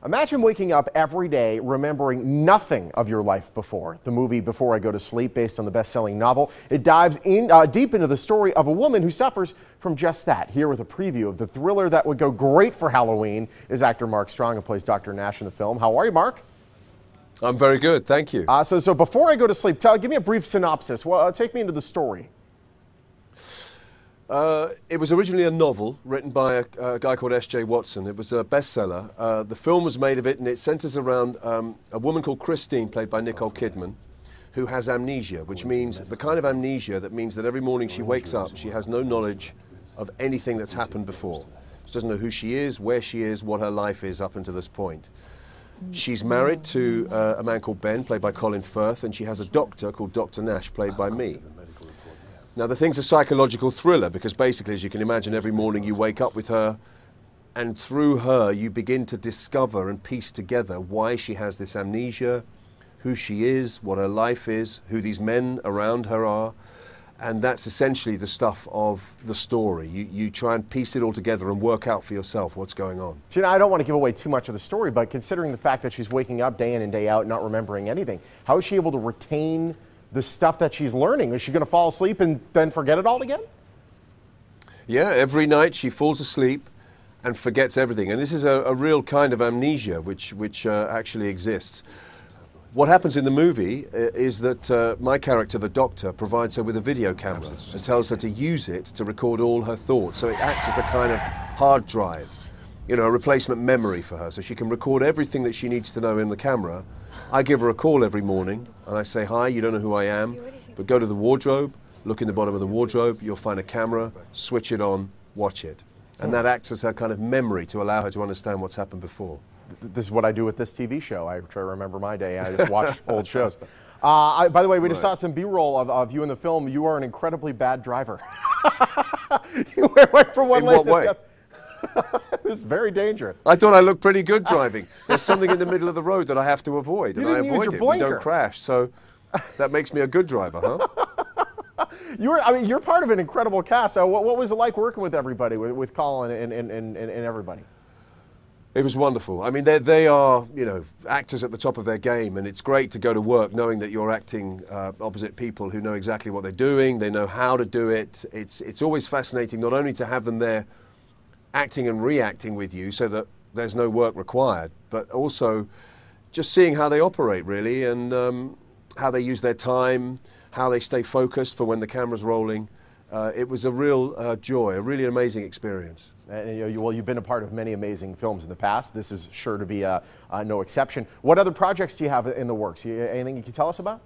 Imagine waking up every day remembering nothing of your life before. The movie Before I Go to Sleep, based on the best-selling novel, it dives deep into the story of a woman who suffers from just that. Here with a preview of the thriller that would go great for Halloween is actor Mark Strong, who plays Dr. Nash in the film. How are you, Mark? I'm very good, thank you. So Before I Go to Sleep, give me a brief synopsis. Well, take me into the story. It was originally a novel written by a guy called S.J. Watson. It was a bestseller. The film was made of it, and it centers around a woman called Christine, played by Nicole Kidman, who has amnesia, which means the kind of amnesia that means that every morning she wakes up, she has no knowledge of anything that's happened before. She doesn't know who she is, where she is, what her life is up until this point. She's married to a man called Ben, played by Colin Firth, and she has a doctor called Dr. Nash, played by me. Now, the thing's a psychological thriller because basically, as you can imagine, every morning you wake up with her, and through her you begin to discover and piece together why she has this amnesia, who she is, what her life is, who these men around her are, and that's essentially the stuff of the story. You try and piece it all together and work out for yourself what's going on. Gina, I don't want to give away too much of the story, but considering the fact that she's waking up day in and day out not remembering anything, how is she able to retain the stuff that she's learning? Is she going to fall asleep and then forget it all again? Yeah, every night she falls asleep and forgets everything. And this is a real kind of amnesia which actually exists. What happens in the movie is that my character, the doctor, provides her with a video camera and tells her to use it to record all her thoughts. So it acts as a kind of hard drive, you know, a replacement memory for her. So she can record everything that she needs to know in the camera. I give her a call every morning and I say, hi, you don't know who I am, but go to the wardrobe, look in the bottom of the wardrobe, you'll find a camera, switch it on, watch it. And that acts as her kind of memory to allow her to understand what's happened before. This is what I do with this TV show. I try to remember my day. I just watch old shows. By the way, we just saw some B-roll of you in the film. You are an incredibly bad driver. You went from one lane to the other. This is very dangerous. I thought I looked pretty good driving. There's something in the middle of the road that I have to avoid, and I avoid it. We don't crash, so that makes me a good driver, huh? You're part of an incredible cast. So what was it like working with everybody, with Colin and everybody? It was wonderful. I mean, they are, you know, actors at the top of their game, and it's great to go to work knowing that you're acting opposite people who know exactly what they're doing. They know how to do it. It's always fascinating not only to have them there acting and reacting with you so that there's no work required, but also just seeing how they operate, really, and how they use their time, how they stay focused for when the camera's rolling. It was a real joy, a really amazing experience. And, you've been a part of many amazing films in the past. This is sure to be no exception. What other projects do you have in the works? Anything you can tell us about?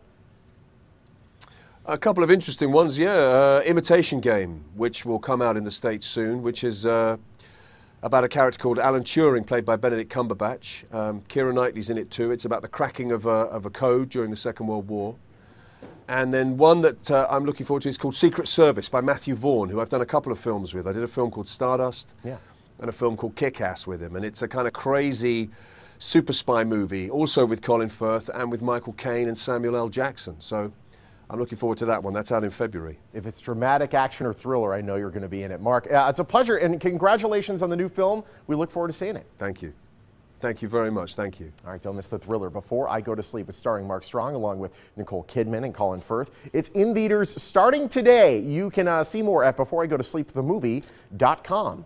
A couple of interesting ones, yeah. Imitation Game, which will come out in the States soon, which is about a character called Alan Turing, played by Benedict Cumberbatch. Keira Knightley's in it too. It's about the cracking of a code during the Second World War. And then one that I'm looking forward to is called Secret Service by Matthew Vaughn, who I've done a couple of films with. I did a film called Stardust and a film called Kick-Ass with him. And it's a kind of crazy super spy movie, also with Colin Firth and with Michael Caine and Samuel L. Jackson. So I'm looking forward to that one. That's out in February. If it's dramatic, action, or thriller, I know you're going to be in it. Mark, it's a pleasure, and congratulations on the new film. We look forward to seeing it. Thank you. Thank you very much. Thank you. All right, don't miss the thriller Before I Go to Sleep. It's starring Mark Strong along with Nicole Kidman and Colin Firth. It's in theaters starting today. You can see more at beforeigotosleepthemovie.com.